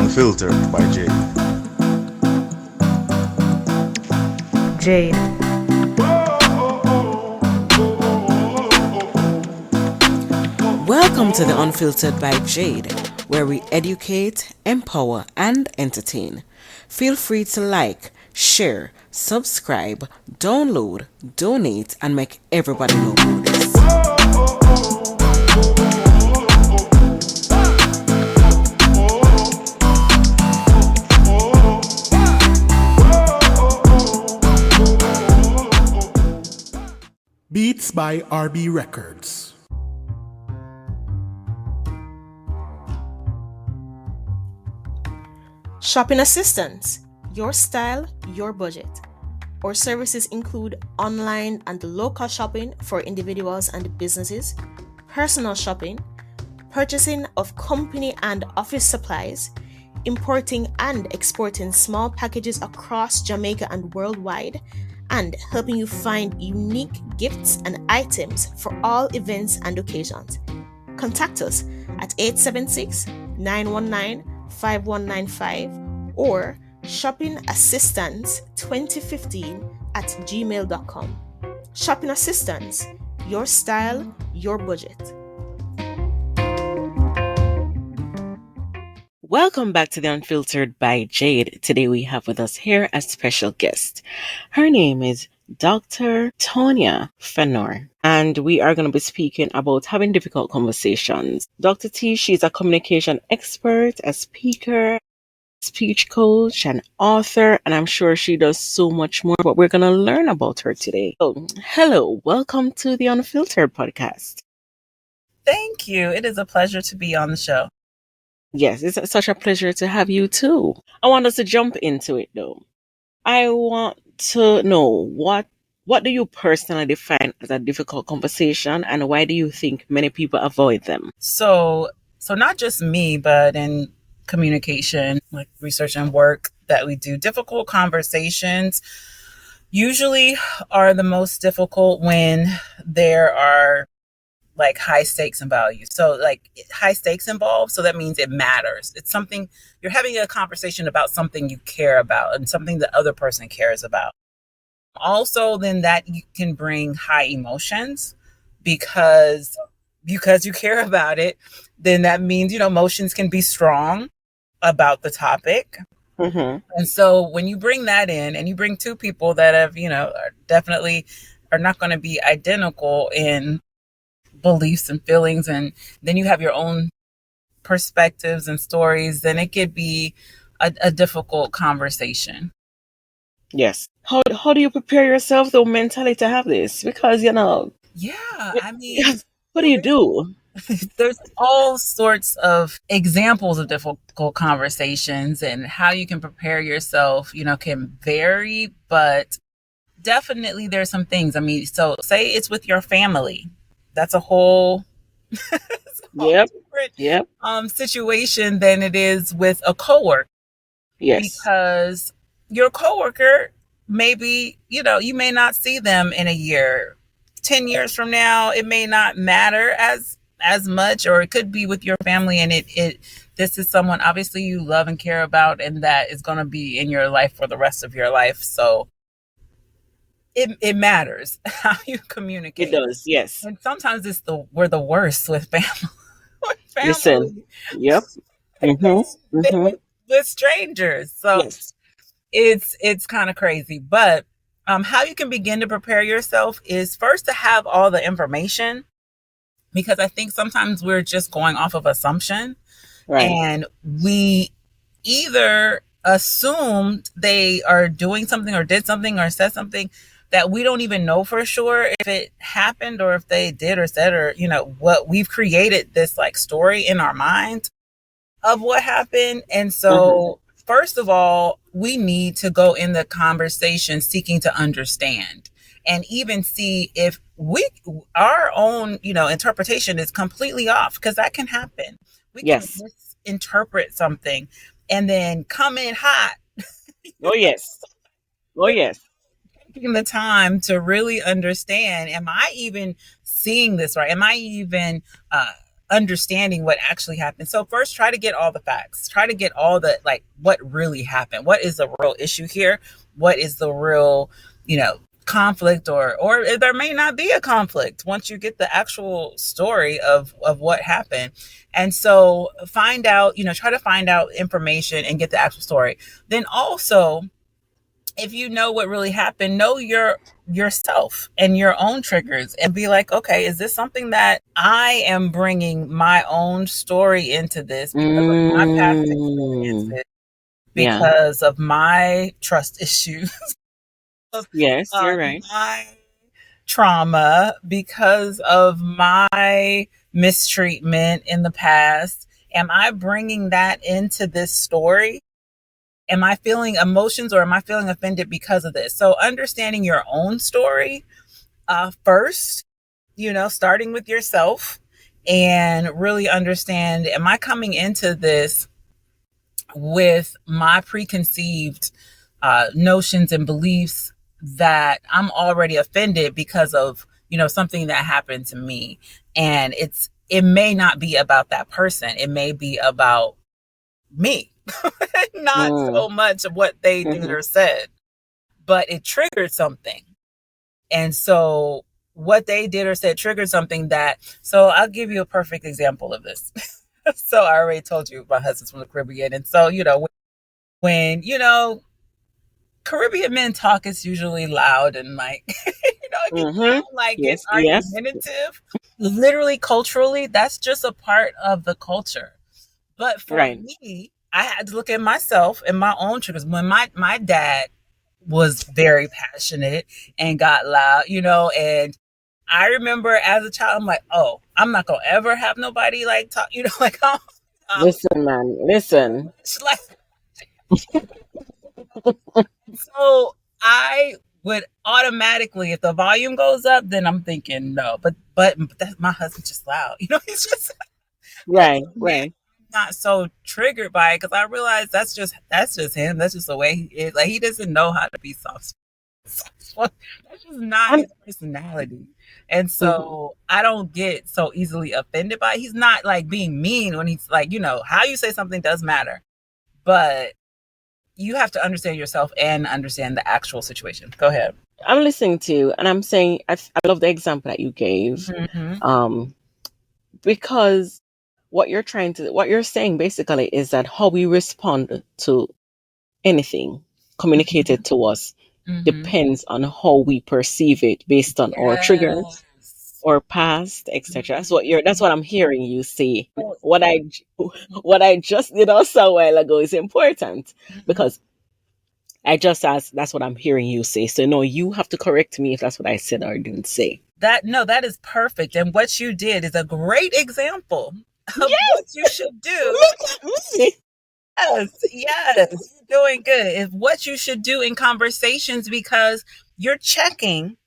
Unfiltered by Jade. Jade. Welcome to the Unfiltered by Jade, where we educate, empower, and entertain. Feel free to like, share, subscribe, download, donate, and make everybody know about this. Beats by RB Records. Shopping assistance, your style, your budget. Our services include online and local shopping for individuals and businesses, personal shopping, purchasing of company and office supplies, importing and exporting small packages across Jamaica and worldwide, and helping you find unique gifts and items for all events and occasions. Contact us at 876-919-5195 or shoppingassistance2015@gmail.com. Shopping Assistance, your style, your budget. Welcome back to the Unfiltered by Jade. Today we have with us here a special guest. Her name is Dr. Tonia Phanor, and we are going to be speaking about having difficult conversations. Dr. T, she's a communication expert, a speaker, speech coach, an author, and I'm sure she does so much more, but we're going to learn about her today. So, hello, welcome to the Unfiltered podcast. Thank you. It is a pleasure to be on the show. Yes, it's such a pleasure to have you too. I want us to jump into it though. I want to know what do you personally define as a difficult conversation, and why do you think many people avoid them? So not just me, but in communication, like research and work that we do, difficult conversations usually are the most difficult when there are like high stakes and values. So like high stakes involved. So that means it matters. It's something you're having a conversation about, something you care about and something the other person cares about. Also, then that you can bring high emotions because you care about it. Then that means, emotions can be strong about the topic. Mm-hmm. And so when you bring that in and you bring two people that have, are not going to be identical in beliefs and feelings, and then you have your own perspectives and stories, then it could be a difficult conversation. Yes. How do you prepare yourself though mentally to have this? Because what do you do? There's all sorts of examples of difficult conversations, and how you can prepare yourself, can vary, but definitely there's some things. So say it's with your family. That's a whole, different situation than it is with a coworker. Yes. Because your coworker, maybe, you may not see them in a year. 10 years from now, it may not matter as much, or it could be with your family, and this is someone obviously you love and care about, and that is going to be in your life for the rest of your life. So it matters how you communicate. It does, yes. And sometimes we're the worst with family. Listen, yep. With strangers. So yes. It's kind of crazy. But how you can begin to prepare yourself is first to have all the information, because I think sometimes we're just going off of assumption. Right. And we either assumed they are doing something or did something or said something that we don't even know for sure if it happened, or if they did or said, or, what we've created this like story in our mind of what happened. And so first of all, we need to go in the conversation seeking to understand, and even see if our own, interpretation is completely off, because that can happen. We can misinterpret something and then come in hot. Oh, yes. Taking the time to really understand, am I even seeing this right? Am I even understanding what actually happened. So first try to get all the facts. Try to get all the like what really happened. What is the real issue here? What is the real, conflict or there may not be a conflict once you get the actual story of what happened. And so find out, try to find out information and get the actual story. Then also, if you know what really happened, know yourself and your own triggers and be like, okay, is this something that I am bringing my own story into this because of my past experiences, Yeah. because of my trust issues, Yes, you're right. my trauma, because of my mistreatment in the past? Am I bringing that into this story? Am I feeling emotions or am I feeling offended because of this? So understanding your own story first, starting with yourself and really understand, am I coming into this with my preconceived notions and beliefs that I'm already offended because of, something that happened to me? And it may not be about that person. It may be about me. Not so much of what they did or said, but it triggered something. And so what they did or said triggered something so I'll give you a perfect example of this. So I already told you my husband's from the Caribbean. And so, when Caribbean men talk, it's usually loud and like, it can sound like Yes, it's argumentative. Literally, culturally, that's just a part of the culture. But for me, I had to look at myself and my own triggers. When my dad was very passionate and got loud, and I remember as a child, I'm like, oh, I'm not gonna ever have nobody like talk, like listen, man, listen. Like, so I would automatically, if the volume goes up, then I'm thinking no, but that's my husband's just loud, he's just right. not so triggered by it because I realize that's just him. That's just the way he is. Like, he doesn't know how to be soft. That's just not his personality. And so I don't get so easily offended by it. He's not like being mean when he's like, how you say something does matter, but you have to understand yourself and understand the actual situation. Go ahead. I'm listening to you, and I'm saying I love the example that you gave, because what you're saying basically is that how we respond to anything communicated to us depends on how we perceive it based on our triggers or past, etc. That's what I'm hearing you say. What I just did also a while ago is important because I just asked, that's what I'm hearing you say. So no, you have to correct me if that's what I said or didn't say. That is perfect. And what you did is a great example of what you should do. Yes, you're doing good. It's what you should do in conversations because you're checking,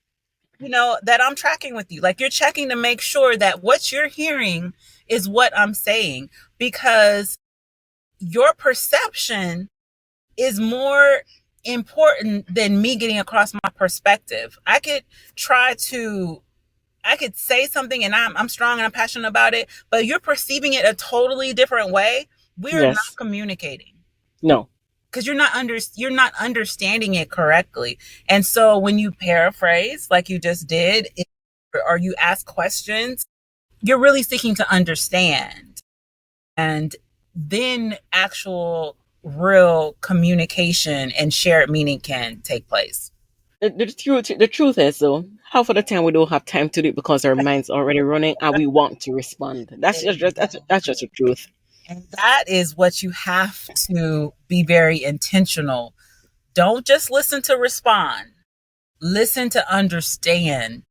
that I'm tracking with you. Like, you're checking to make sure that what you're hearing is what I'm saying, because your perception is more important than me getting across my perspective. I could say something and I'm strong and I'm passionate about it, but you're perceiving it a totally different way. We're not communicating. No. Because you're not understanding it correctly. And so when you paraphrase like you just did, or you ask questions, you're really seeking to understand. And then actual real communication and shared meaning can take place. The truth is, though, half of the time we don't have time to do it because our mind's already running and we want to respond. That's just the truth. And that is what you have to be very intentional. Don't just listen to respond. Listen to understand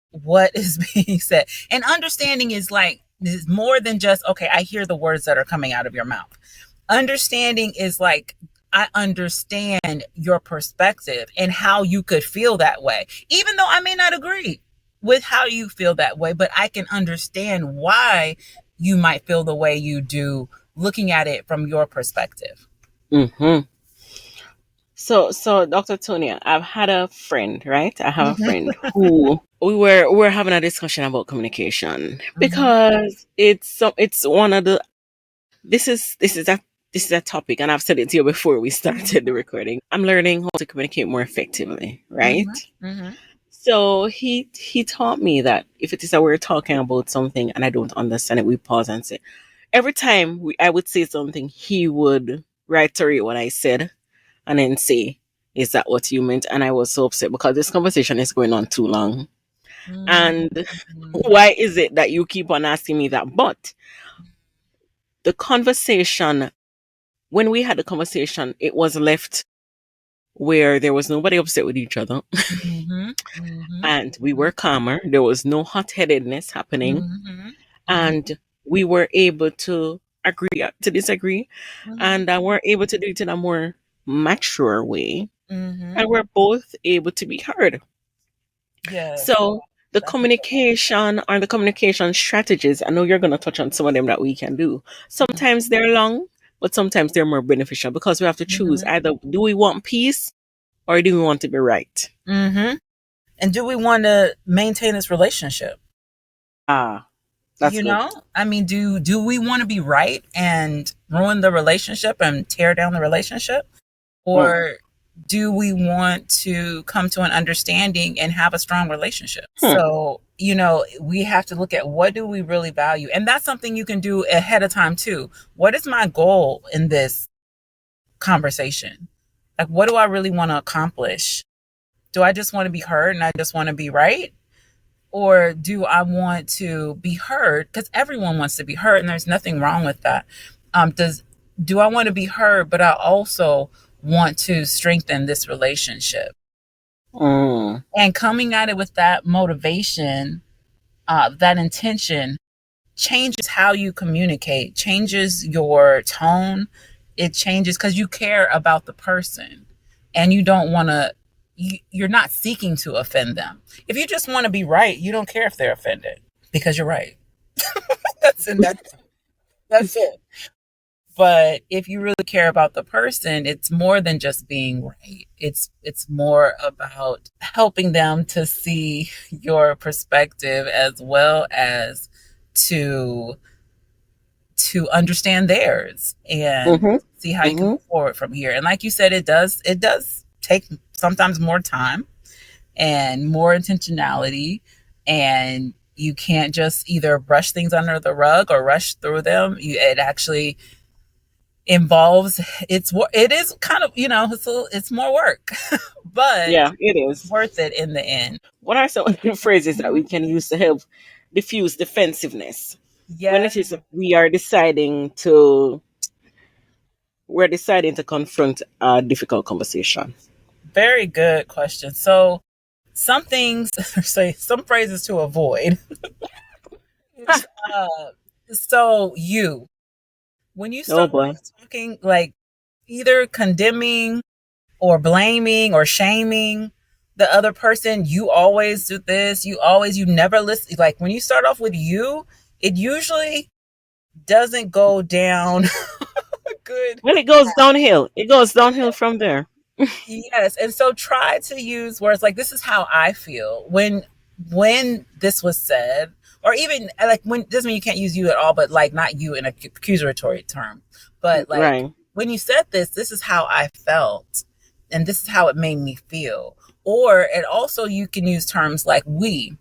what is being said. And understanding is more than just, okay, I hear the words that are coming out of your mouth. Understanding is like, I understand your perspective and how you could feel that way. Even though I may not agree with how you feel that way, but I can understand why you might feel the way you do, looking at it from your perspective. So Dr. Tonia, I've had a friend, right? I have a Mhm. friend who we were having a discussion about communication Mhm. because it's one of the this is a topic, and I've said it to you before we started the recording. I'm learning how to communicate more effectively, right? Mhm. Mhm. So he taught me that if it is that we're talking about something and I don't understand it, we pause and say. Every time I would say something, he would reiterate what I said and then say, "Is that what you meant?" And I was so upset because this conversation is going on too long. And Mhm. why is it that you keep on asking me that? But the conversation, when we had the conversation, it was left where there was nobody upset with each other Mhm. Mhm. and we were calmer. There was no hot headedness happening. Mhm. Mhm. And we were able to agree to disagree. Mhm. And we're able to do it in a more mature way. Mhm. And we're both able to be heard. Yes, So the that's important. communication or the communication strategies, I know you're going to touch on some of them that we can do. Sometimes they're long, but sometimes they're more beneficial because we have to choose Mhm. either do we want peace or do we want to be right? Mhm. And do we want to maintain this relationship? Ah, that's good. I mean, do we want to be right and ruin the relationship and tear down the relationship? Mm. Or do we want to come to an understanding and have a strong relationship? Hmm. So, we have to look at what do we really value. And that's something you can do ahead of time too. What is my goal in this conversation? Like, what do I really want to accomplish? Do I just want to be heard and I just want to be right? Or do I want to be heard? Because everyone wants to be heard, and there's nothing wrong with that. Do I want to be heard, but I also want to strengthen this relationship? Mm. And coming at it with that motivation, that intention, changes how you communicate, changes your tone. It changes because you care about the person, and you don't want to. You're not seeking to offend them. If you just want to be right, you don't care if they're offended because you're right. That's it. But if you really care about the person, it's more than just being right. It's more about helping them to see your perspective as well as to to understand theirs and Mm-hmm. see how you can Mm-hmm. move forward from here. And like you said, it does take sometimes more time and more intentionality, and you can't just either brush things under the rug or rush through them. It actually involves it is kind of it's more work, but Yeah, it it's is. worth it in the end. What are some of the phrases that we Mhm. can use to help diffuse defensiveness when Yes, it is we're deciding to confront a difficult conversation? very good question. So some things, say some phrases to avoid. uh, so when you Oh start boy. talking like either condemning or blaming or shaming the other person, you always do this, you never listen. Like when you start off with it usually doesn't go down good. Well, it goes downhill. It goes downhill from there. Yes, and so try to use words like this is how I feel when this was said, or even like when doesn't mean you can't use you at all, but like not you in a accusatory term, but like Right. when you said this is how I felt, and this is how it made me feel. Or it also you can use terms like we.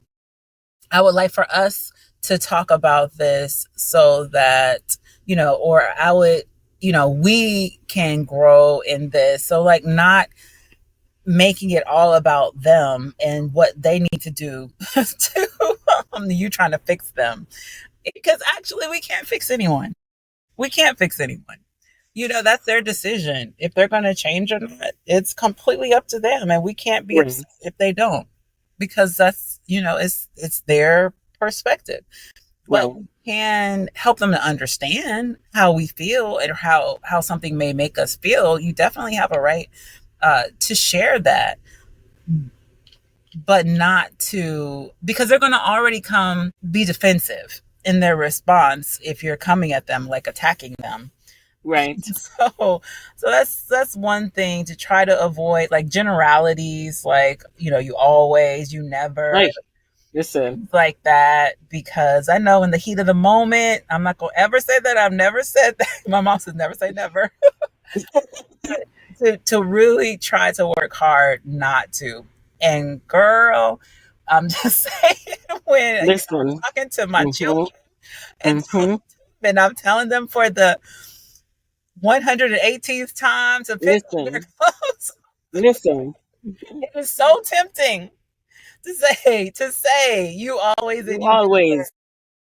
I would like for us to talk about this so that or I would we can grow in this. So like not making it all about them and what they need to do to you trying to fix them, because actually we can't fix anyone. We can't fix anyone. That's their decision if they're going to change or not. It's completely up to them, and we can't be Right. upset if they don't, because that's it's their perspective. But Right. we can help them to understand how we feel and how something may make us feel. You definitely have a right to share that, but not to, because they're going to already be defensive in their response if you're coming at them like attacking them. Right. So that's one thing to try to avoid, like generalities, like, you always, you never, Like, listen, like that, because I know in the heat of the moment, I'm not gonna ever say that. I've never said that. My mom says never say never. To really try to work hard not to. And girl, I'm just saying, when I'm listen. talking to my Mm-hmm. children and Mm-hmm. and I'm telling them for the 118th time to pick up their Listen. clothes, Listen. it is so tempting to say you always You and you never.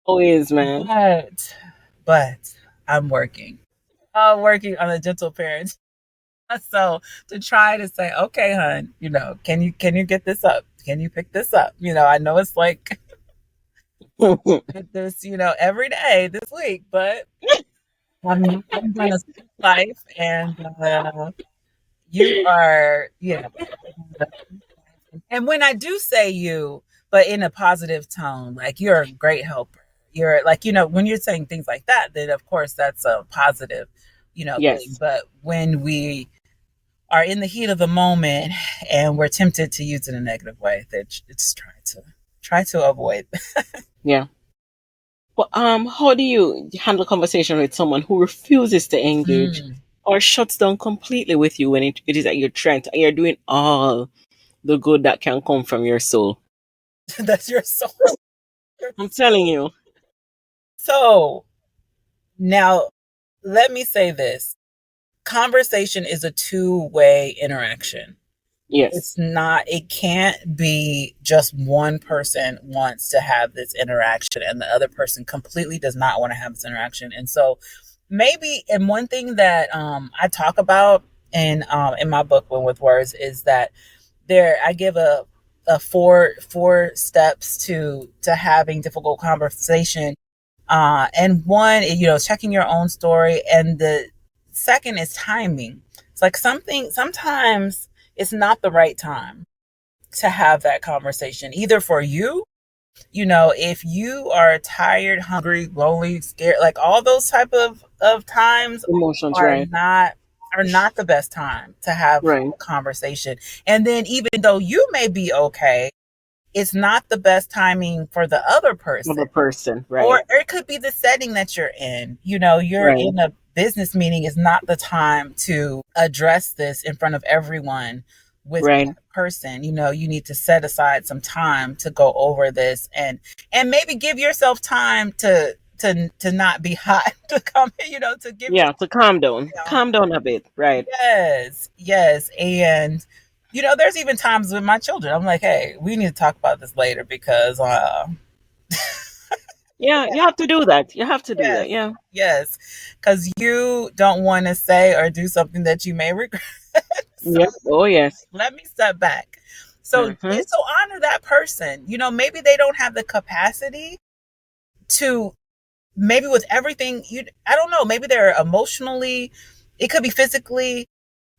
always, man. But I'm working on a gentle parent. So to try to say, okay, hun, can you get this up? Can you pick this up? I know it's like this, every day this week, but I'm gonna speak life, and you are, And when I do say you, but in a positive tone, like you're a great helper. You're like, when you're saying things like that, then of course that's a positive, thing. Yes. But when we are in the heat of the moment and we're tempted to use it in a negative way, that it's try to avoid. Yeah. But how do you handle conversation with someone who refuses to engage Mm. or shuts down completely with you when it is that you're trying to and you're doing all the good that can come from your soul? That's your soul. Your I'm telling soul. you. So now let me say this. Conversation is a two-way interaction. Yes. It can't be just one person wants to have this interaction and the other person completely does not want to have this interaction. And so and one thing that I talk about in my book, Win with Words, is that I give a four steps to having difficult conversation. And one, checking your own story. And the second is timing. It's like sometimes it's not the right time to have that conversation, either for you, if you are tired, hungry, lonely, scared, like all those type of times Emotions, are right. not the best time to have Right. a conversation. And then even though you may be okay, it's not the best timing for the other person. Other person, Or right. it could be the setting that you're in. You're Right. in a business meeting, is not the time to address this in front of everyone with Right. that person. You need to set aside some time to go over this, and maybe give yourself time to not be hot, to come, to give Yeah, to calm down. yourself. Calm down a bit. Right. Yes, yes. And there's even times with my children, I'm like, hey, we need to talk about this later, because Yeah, you have to do that. You have to do that. yes, Yeah. yes, because you don't want to say or do something that you may regret. So Yep. Oh yes. let me step back. Mm-hmm. So honor that person. Maybe they don't have the capacity to, maybe with everything, I don't know, maybe they're emotionally, it could be physically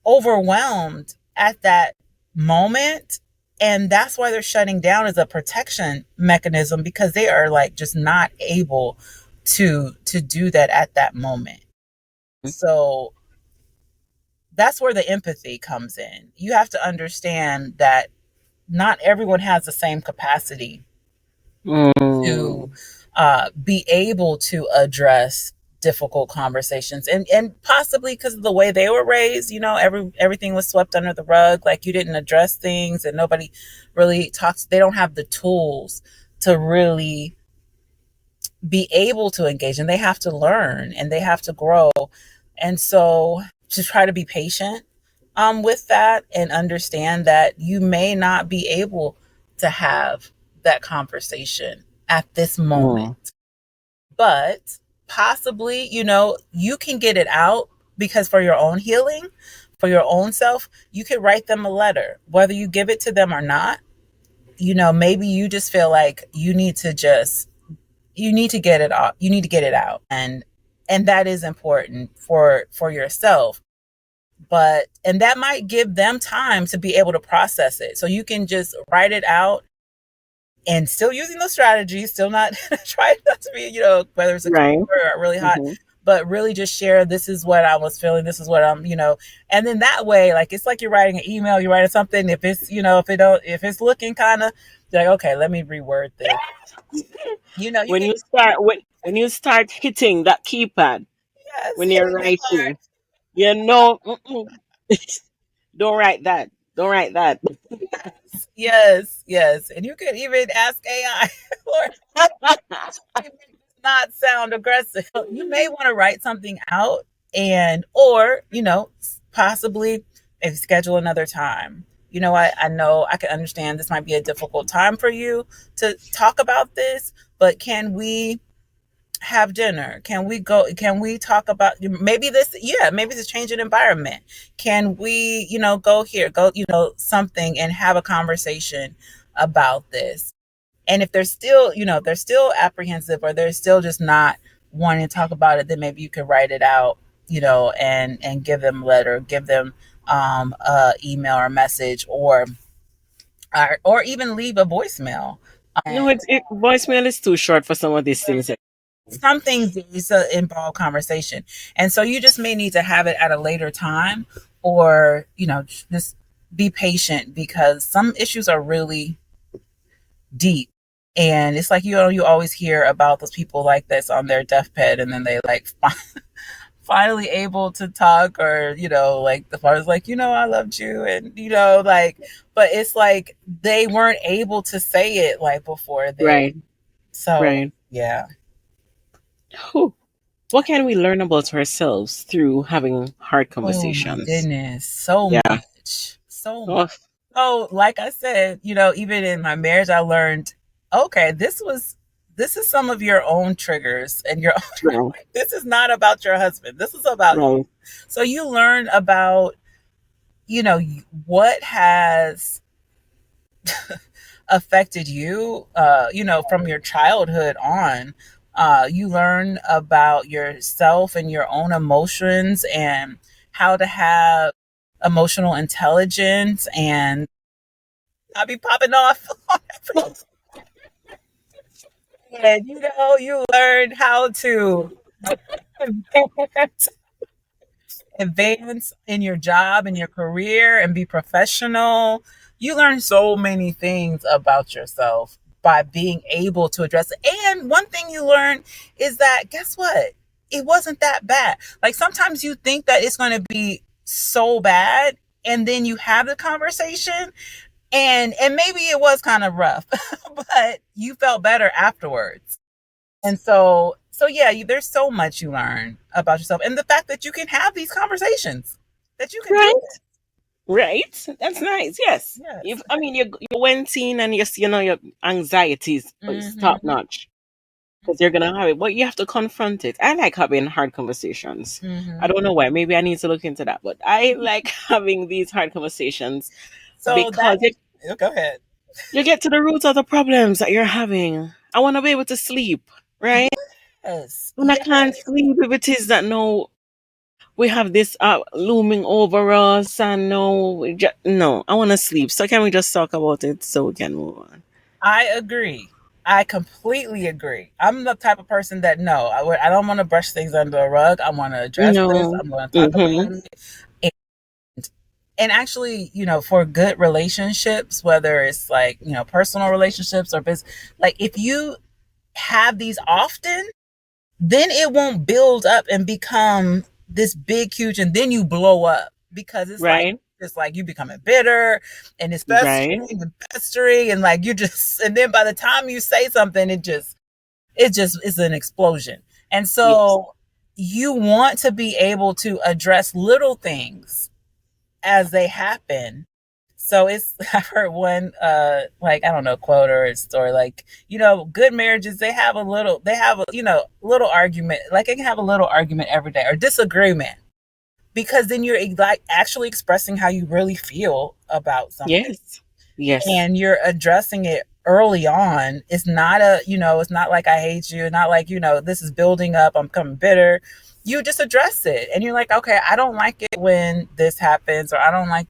overwhelmed at that moment. And that's why they're shutting down, as a protection mechanism, because they are like just not able to do that at that moment. So that's where the empathy comes in. You have to understand that not everyone has the same capacity to Mm. be able to address difficult conversations, and possibly because of the way they were raised, everything was swept under the rug, like you didn't address things, and nobody really talks. They don't have the tools to really be able to engage, and they have to learn and they have to grow. And so to try to be patient with that, and understand that you may not be able to have that conversation at this moment, Mm. but possibly, you can get it out, because for your own healing, for your own self, you could write them a letter, whether you give it to them or not. Maybe you just feel like you need to get it out. You need to get it out. And that is important for yourself. And that might give them time to be able to process it. So you can just write it out, and still using those strategies, still not try not to be, whether it's a Right. or really hot, Mm-hmm. but really just share, this is what I was feeling, this is what I'm, and then that way, like, it's like you're writing an email, you're writing something. If it's, if it's looking kind of like, okay, let me reword this. You When can, when you start hitting that keypad yes, when you're hitting it hard. writing, you know, don't write that. Don't write that. Yes, yes. And you could even ask AI, or not sound aggressive. You may want to write something out, or, possibly if schedule another time. I know I can understand this might be a difficult time for you to talk about this, but can we have dinner? Can we talk about maybe this? Yeah, maybe it's a change in environment. Can we, go here, go, something, and have a conversation about this? And if they're still, if they're still apprehensive, or they're still just not wanting to talk about it, then maybe you could write it out, and give them a letter, give them a email or message, or even leave a voicemail. No, voicemail is too short for some of these things. Some things needs to involve conversation, and so you just may need to have it at a later time, or just be patient, because some issues are really deep. And it's like, you always hear about those people like this on their deathbed, and then they like finally able to talk, or like the father's like, I loved you, and like, but it's like they weren't able to say it like before they. Right. So Right. yeah. Whew. What can we learn about ourselves through having hard Oh my conversations? goodness, so Yeah. much, so much. Oh, Oh, like I said, even in my marriage, I learned, okay, this is some of your own triggers, and your own, right. this is not about your husband. This is about you. Right. So you learn about, what has affected you, from your childhood on. You learn about yourself and your own emotions, and how to have emotional intelligence, and not be popping off on everything. And you learn how to advance in your job and your career, and be professional. You learn so many things about yourself by being able to address it. And one thing you learn is that, guess what? It wasn't that bad. Like, sometimes you think that it's going to be so bad, and then you have the conversation, and maybe it was kind of rough, but you felt better afterwards. And so yeah, there's so much you learn about yourself, and the fact that you can have these conversations, that you can do Right. it. Right. That's nice. Yes. Yes. I mean, you went in, and your anxieties is top Mm-hmm. notch, because you're gonna have it, but you have to confront it. I like having hard conversations. I Mm-hmm. don't know why. Maybe I need to look into that, but I like having these hard conversations So because that, go ahead. you get to the root of the problems that you're having. I want to be able to sleep, right? Yes. And I can't Yes. sleep if it is that no, we have this looming over us, and no, no, I want to sleep. So can we just talk about it so we can move on? I agree. I completely agree. I'm the type of person that, no, I don't want to brush things under the rug. I want to address this. No. I'm going to talk Mm-hmm. about it. And actually, for good relationships, whether it's like, personal relationships or business, like, if you have these often, then it won't build up and become this big, huge, and then you blow up, because Right. it's like you becoming bitter, and it's Right. festering and festering, and like and then by the time you say something, it just is an explosion. And Yes. so you want to be able to address little things as they happen. So I've heard one, like, I don't know, quote or a story, like, good marriages, they have a, little argument, like, it can have a little argument every day, or disagreement, because then you're like actually expressing how you really feel about something, Yes. Yes. and you're addressing it early on. It's not like, I hate you, not like, this is building up, I'm becoming bitter. You just address it, and you're like, okay, I don't like it when this happens, or I don't like,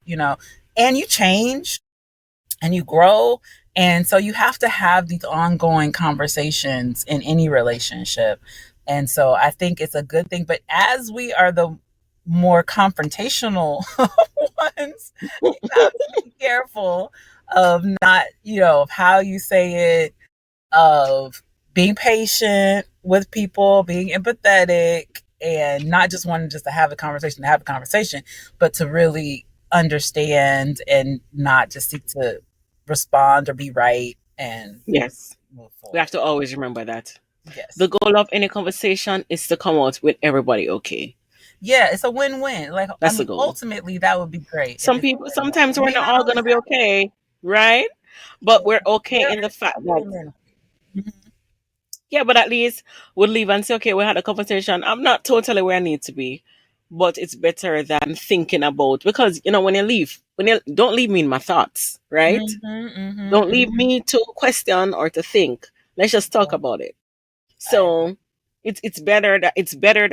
and you change, and you grow. And so you have to have these ongoing conversations in any relationship. And so I think it's a good thing. But as we are the more confrontational ones, you have to be careful of not, of how you say it, of being patient with people, being empathetic, and not just wanting just to have a conversation, but to really understand and not just seek to respond or be right and Yes. move We have forward. to always remember that. The Yes. goal of any conversation is to come out with everybody okay. Yeah, it's a win-win. Like, I That's the mean, goal. ultimately, that would be great if Some it's a people, win-win. sometimes we're May not not all always going to be happen. okay, right? But we're okay There in the is fact that, win-win. Mhm. yeah, but at least we'll leave and say, okay, we had a conversation. I'm not totally where I need to be, but it's better than thinking about, because, when you don't leave me in my thoughts, right? Mhm, mhm, Don't leave mhm. me to question or to think. Let's just talk Yeah, about it. I agree. So it's better that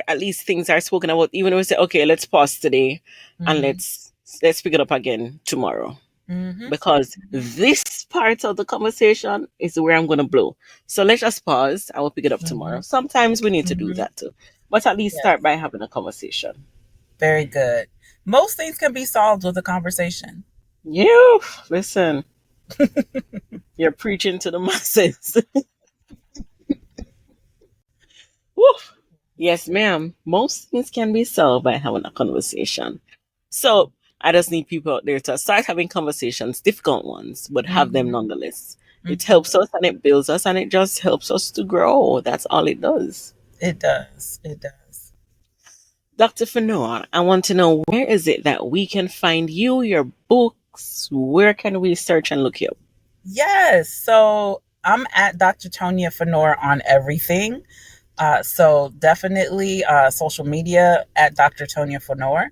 at least things are spoken about, even if we say, okay, let's pause today and Mhm, let's pick it up again tomorrow. mhm, Because mhm. this part of the conversation is where I'm gonna blow. So let's just pause. I will pick it up tomorrow. Mhm, Sometimes we need to do mhm. that too. But at least start Yes, by having a conversation. very good. Most things can be solved with a conversation. You listen, you're preaching to the masses. Woof. Yes, ma'am. Most things can be solved by having a conversation. So I just need people out there to start having conversations, difficult ones, but have them Mhm, nonetheless. It mhm. helps us and it builds us and it just helps us to grow. That's all it does. It does. It does. Dr. Fanoa, I want to know, where is it that we can find you, your books? Where can we search and look you up? Yes. So I'm at Dr. Tonia Phanor on everything. So definitely social media at Dr. Tonia Phanor.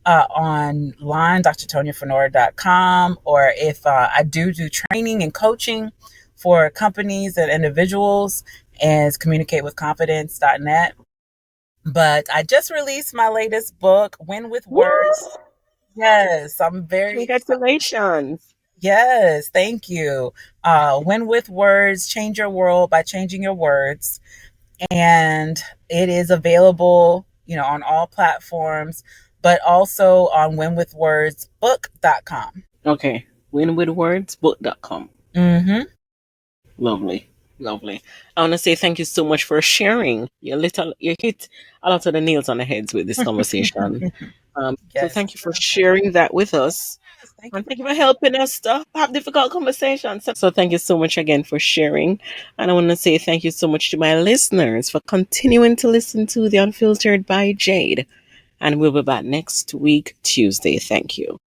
Online, drtoniaphanor.com, or if I do training and coaching for companies and individuals, and it's communicatewithconfidence.net. But I just released my latest book, Win with Words. Woo! Yes, I'm very excited. Congratulations. Yes, thank you. Win with Words, Change Your World by Changing Your Words. And it is available, on all platforms, but also on winwithwordsbook.com. Okay. Winwithwordsbook.com. Mm-hmm. Lovely. Lovely. I want to say thank you so much for sharing. You hit a lot of the nails on the heads with this conversation. So Yes. thank you for sharing that with us. Yes, thank you And for thank you for having helping us to have difficult conversations. So thank you so much again for sharing. And I want to say thank you so much to my listeners for continuing to listen to The Unfiltered by Jade. And we'll be back next week, Tuesday. Thank you.